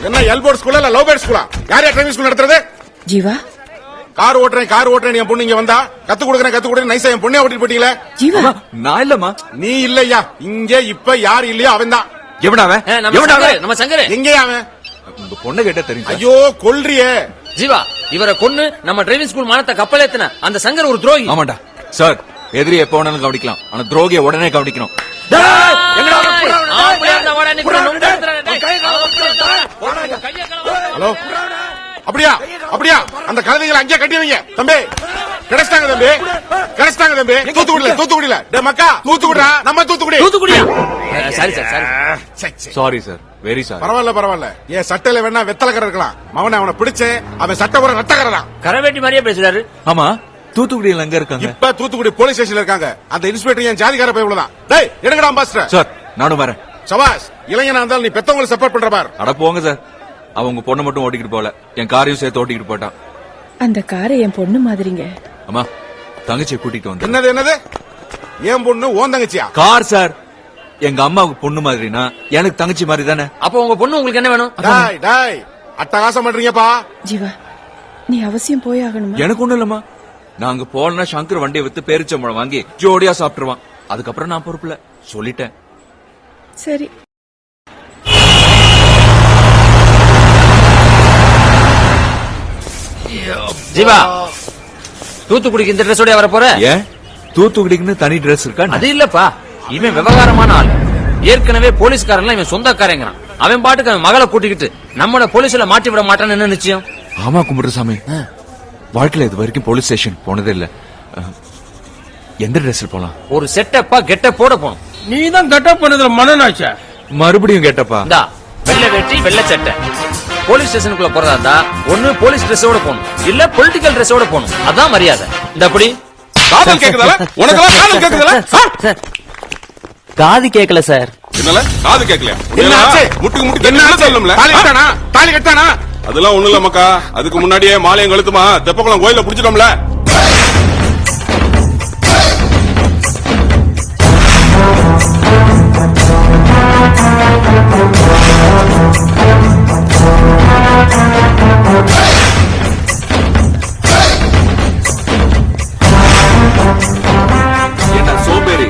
என்ன எல்போர்ட் ஸ்கூலா இல்ல லவ் பேர்ட் ஸ்கூலா? யாரையா டிரைவிங் ஸ்கூல் நடத்துறது? ஜீவா, கார் ஓட்டுறேன் என் பொண்ணு இங்க வந்தா கத்து கொடுக்குறேன் நைஸா என் பொண்ணே ஓட்டிட்டு போட்டீங்களே. ஜீவா, நான் இல்லம்மா. நீ இல்லையா? இங்க இப்ப யார் இல்லையோ அவன் தான். எவனாவன்? நம்ம சங்கரே எங்கேயா அவன்? உங்க பொண்ணு கேட்ட தெரியும். ஐயோ கொல்றியே ஜீவா, இவரை கொன்னு நம்ம டிரைவிங் ஸ்கூல் மானத்தை கப்பலேத்தின அந்த சங்கர் ஒரு துரோகி. ஆமாண்டா சார், எதிரி எப்ப வேணாலும் கவனிக்கலாம், ஆனா துரோகிய உடனே கவனிக்கணும். ஹலோ, அப்படியா அப்படியா அந்த கழுதைகளை அங்கேயே கட்டி வைங்க தம்பி. கிடைச்சிட்டாங்க தம்பி. தூத்துக்குடியில டே மக்கா, தூத்துக்குடியா? நம்ம தூத்துக்குடியா? Sorry sir, very sorry. பரவாயில்ல. என் சட்டையில வேணா வெத்தலக்கரை இருக்கலாம், அவனை பிடிச்சு அவன் சட்டை ஒரு ரத்தக்கரை தான். கரவேட்டி மாதிரியே பேசுறாரு. ஆமா, தூத்துக்குடியில எங்க இருக்காங்க? இப்ப தூத்துக்குடி போலீஸ் ஸ்டேஷன்ல இருக்காங்க. அந்த இன்ஸ்பெக்டர் என் ஜாதிகார போய் உள்ளதான். டேய் எடுங்கடா அம்பாஸ்டர். சார் நானும் வரேன். சபாஸ், இளைஞனா இருந்தாலும் நீ பெத்தவங்களை சப்போர்ட் பண்ற பார். அட போங்க சார், அவ உங்க பொண்ணை மட்டும் ஓட்டிக்கிட்டு போல, என் காரையும் சேர்த்து ஓட்டிக்கிட்டு போட்டான். அந்த காரை என் பொண்ணு மாதிரிங்க. அம்மா, தங்கச்சியை கூட்டிட்டு வந்து. என்னது என் பொண்ணு ஓன் தங்கச்சியா? கார் சார், எங்க அம்மாவுக்கு பொண்ணு மாதிரினா எனக்கு தங்கச்சி மாதிரி தானே. அப்ப உங்க பொண்ணு உங்களுக்கு என்ன வேணும்? டாய் அட்டகாசம் பண்றீங்கப்பா. ஜீவா, நீ அவசியம் போய் ஆகணுமா? எனக்கு ஒண்ணு இல்லம்மா, நாங்க போனா சங்கர் வண்டியை வித்து பேரிச்சம்பழம் வாங்கி ஜோடியா சாப்பிட்டுருவான். அதுக்கப்புறம் நான் பொறுப்புல சொல்லிட்டேன். சரி. ஜீவா, தூத்துக்குடிக்கு இந்த ட்ரெஸ்ஸோட வர போற? ஏன் தூத்துக்குடிக்குன்னு தனி டிரெஸ் இருக்கா? அது இல்லப்பா, இவன் விவகாரமான ஆள். ஏற்கனவே போலீஸ்காரன் இவன் சொந்தக்காரங்கிறான். அவன் பாட்டுக்கு அவன் மகளை கூட்டிக்கிட்டு நம்மள போலீஸ்ல மாட்டி விட மாட்டான்னு என்ன நிச்சயம்? ஆமா கும்பிடுசாமி, வாழ்க்கையில இது வரைக்கும் போலீஸ் ஸ்டேஷன் போனதே இல்ல. எந்த ட்ரெஸ்ல போலாம்? ஒரு செட்டப்பா கெட்டப் போட போகணும். நீ தான் கெட்டப் பண்ணதுல மனநாச்சா? மறுபடியும் கேட்டப்பா. இந்தா வெள்ளை வேட்டி வெள்ளை சட்டை. போலீஸ் ஸ்டேஷனுக்குள்ள போறதா ஒண்ணு போலீஸ் ட்ரெஸ்ஸோட போகணும், இல்ல பொலிட்டிக்கல் ட்ரெஸ்ஸோட போகணும். அதான் மரியாதை. இந்த அப்படி காதல் கேக்குதல? உனக்கு காதல் கேக்குதல? காது கேக்கல சார். என்னல காது கேக்கலையா? என்னாச்சு? முட்டுக்கு என்ன சொல்லணும்ல? தாலி கட்டானா? அதெல்லாம் ஒண்ணு இல்ல மக்கா, அதுக்கு முன்னாடியே மாலையும் கழுத்துமா தெப்பக்குளம் கோயில புடிச்சிட்டோம்ல. என்ன சோபேரி,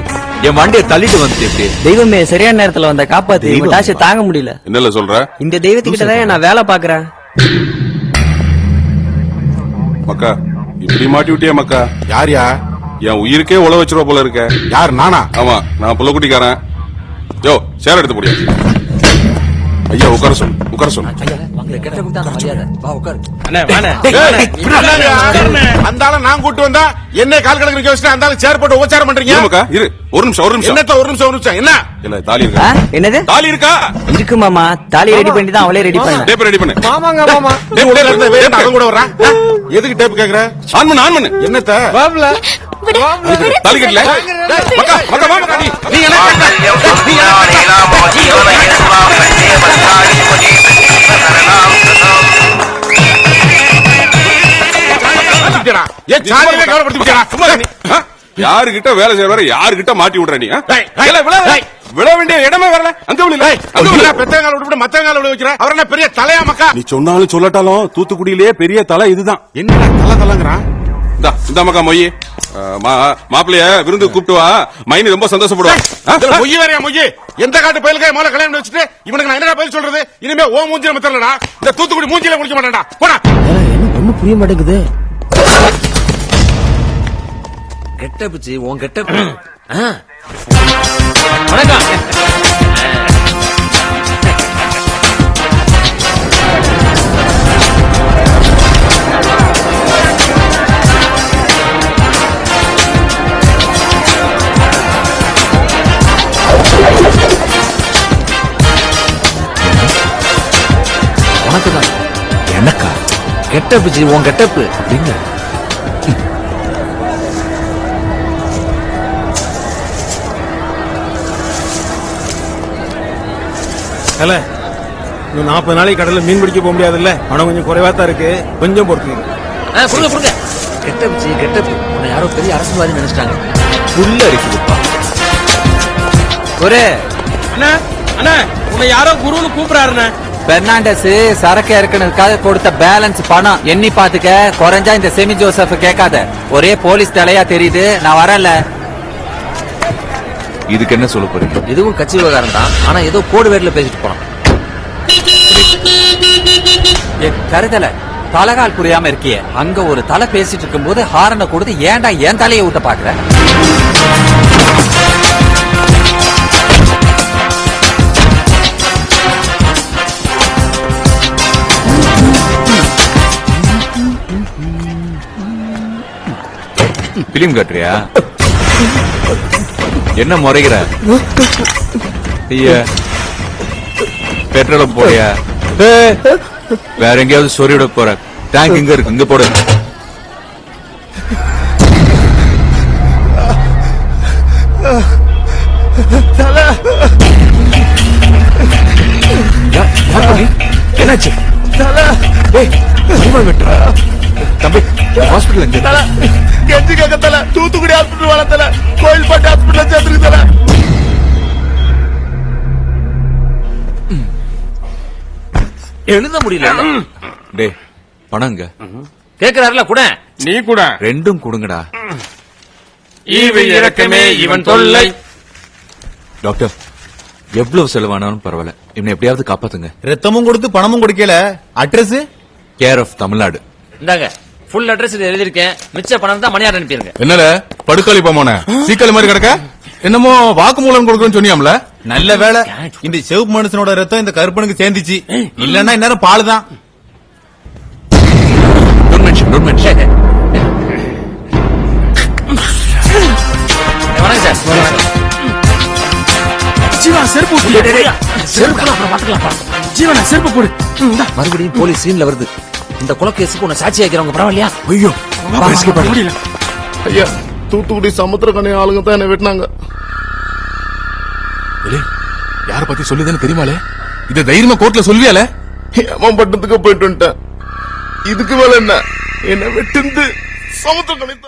என் வண்டியை தள்ளிட்டு வந்து எப்படி? தெய்வமே, சரியான நேரத்துல வந்த காப்பாத்து. உங்க டாஷ தாங்க முடியல. என்னல சொல்ற? இந்த தெய்வத்துக்கிட்ட தான் நான் வேலை பாக்குறேன். மக்கா, இப்படி மாட்டி விட்டியா மக்கா? யாரியா? என் உயிருக்கே உழ வச்சிருவா போல இருக்க. யார்? நானா? ஆமா, நான் புள்ளக்குட்டிக்காரன். யோ சேர எடுத்து முடியாது. ஐயா உட்கார சொல்லு. அந்தாலும் நான் கூட்டு வந்தா என்ன கால் கணக்கு நிக்க வச்சுட்டு அந்தாலும் சேர் போட்டு உபச்சாரம் பண்றீங்க. இரு ஒரு நிமிஷம். என்னத்த ஒரு நிமிஷம்? என்ன இல்ல தாலி இருக்கா? என்னது தாலி இருக்கா? இருக்கு மாமா. தாலி ரெடி பண்ணி தான் அவளே ரெடி பண்ண. டேப் ரெடி பண்ணு. மாமாங்க மாமா. அவன் கூட வர்றான். எதுக்கு டேப் கேக்குற? ஆன் பண்ணு. என்னத்த பாப்ல தாலி கட்டல? மக்கா நீ என்ன யாருகிட்ட வேலை செய்யற, யாருகிட்ட மாட்டி விடுற நீ? விழ வேண்டிய இடமே வரல. அங்க பெத்தங்கால விட்டு மத்தங்கால விழ வைக்கிற. அவர் என்ன பெரிய தலையா மக்கா? நீ சொன்னாலும் சொல்லட்டாலும் தூத்துக்குடியிலேயே பெரிய தலை இதுதான். என்ன தலைங்கிறான்? இந்த மக்கா மொய் மாப்பிளைய விருந்து கூப்பிட்டு வா, மைனி ரொம்ப சந்தோஷப்படுவான். மொய் வேறையா மொய்? எந்த காட்டு பயிலுக்கே முதல்ல கல்யாணம் வச்சுட்டு இவனுக்கு நான் என்ன பயில் சொல்றது? இனிமே ஓ மூஞ்சில மத்தலடா, இந்த தூத்துக்குடி மூஞ்சில குடிக்க மாட்டேன்டா. போடா. என்ன ஒண்ணும் புரிய மாட்டேங்குது. கெட்டப்புச்சு உன் கெட்டப்பு. வணக்கம். உனக்குதான். எனக்கா? கெட்டப்புச்சு உன் கெட்டப்பு. அப்படிங்க இல்ல 40 நாளைக்கு கடல்ல மீன் பிடிக்க போக முடியாதுல்ல. பணம் கொஞ்சம் குறைவா தான் இருக்கு, கொஞ்சம் பொறுத்துங்க. கொடுங்க. கெட்டப்பு உன்னை யாரோ பெரிய அரசியல்வாதி நினைச்சிட்டாங்க. புல்ல இருக்குதுப்பா. ஒரே அண்ணா உன்னை யாரோ குருன்னு கூப்பிடாருண்ணே. பெர்னாண்டஸ் சரக்கு இறக்குனதுக்காக கொடுத்த பேலன்ஸ் பணம் எண்ணி பாத்துக்க. குறைஞ்சா இந்த செமி ஜோசப் கேட்காத. ஒரே போலீஸ் தலையா தெரியுது. நான் வரல. இதுக்கு என்ன சொல்ல போறீங்க? இதுவும் கட்சி விவகாரம் தான், ஆனா ஏதோ கோடு வேர்ல பேசிட்டு போனோம். என் கருதல தலகால் புரியாம இருக்கியே. அங்க ஒரு தலை பேசிட்டு இருக்கும் போது ஹாரனை கொடுத்து ஏன்டா என் தலையை ஊட்ட பாக்குற? பிலிம் காட்டுறியா? என்ன முறைகிற? ஐயா பெட்ரோல் போறியா? வேற எங்கேயாவது சொறிவிட போற? டேங்க் இங்க இருக்கு, இங்க போடு. என்னாச்சு? தம்பி ஹாஸ்பிட்டல் எங்க? கெஞ்சி கேட்க தல, தூத்துக்குடி ஹாஸ்பிட்டல் வர தல, கோயில்பட்டி ஹாஸ்பிட்டல் சேர்த்துருக்கு தல. எழுத முடியல. டேய் பணங்க கேக்குறாருல கூட. நீ கூட ரெண்டும் கொடுங்கடா. ஈவு இறக்கமே இவன் தொல்லை. டாக்டர் எவ்வளவு செலவானாலும் பரவாயில்ல, இவனை எப்படியாவது காப்பாத்துங்க. ரத்தமும் கொடுத்து பணமும் கொடுக்கல. Address care of Tamil Nadu. இந்தாங்க ஃபுல் அட்ரஸ் எழுதிருக்கேன். மிச்ச பணம் தான் மணியார் அனுப்பிடுங்க. என்னல படுக்காளி போமோன சீக்கல் மாதிரி கிடக்க? என்னமோ வாக்குமூலம் கொடுக்கணும்னு சொன்னியாம்ல? நல்ல வேலை இந்த செவப்பு மனுஷனோட ரத்தம் இந்த கருப்பனுக்கு சேர்ந்துச்சு. இல்லன்னா இந்நேரம் பால் தான். Don't mention. வணக்கம் சார். ஜீவா செருப்பு ஜீவனா செருப்பு போடு. மறுபடியும் போலீஸ் சீன்ல வருது. இந்த கொலைகேசுக்கு உன்னை சாட்சி ஆக்கிறவங்க பரவாயில்லையா? ஐயோ முடியல. ஐயா தூத்துக்குடி சமுத்திரக்கணி ஆளுங்க தான் என்ன வெட்டினாங்க. யார பத்தி சொல்லுதுன்னு தெரியுமாலே? இத தைரியமா கோர்ட்ல சொல்வியால? ஏமாம் பட்டத்துக்கு போயிட்டு வந்துட்டேன். இதுக்கு மேல என்ன வெட்டிந்து சமுத்திரக்கணி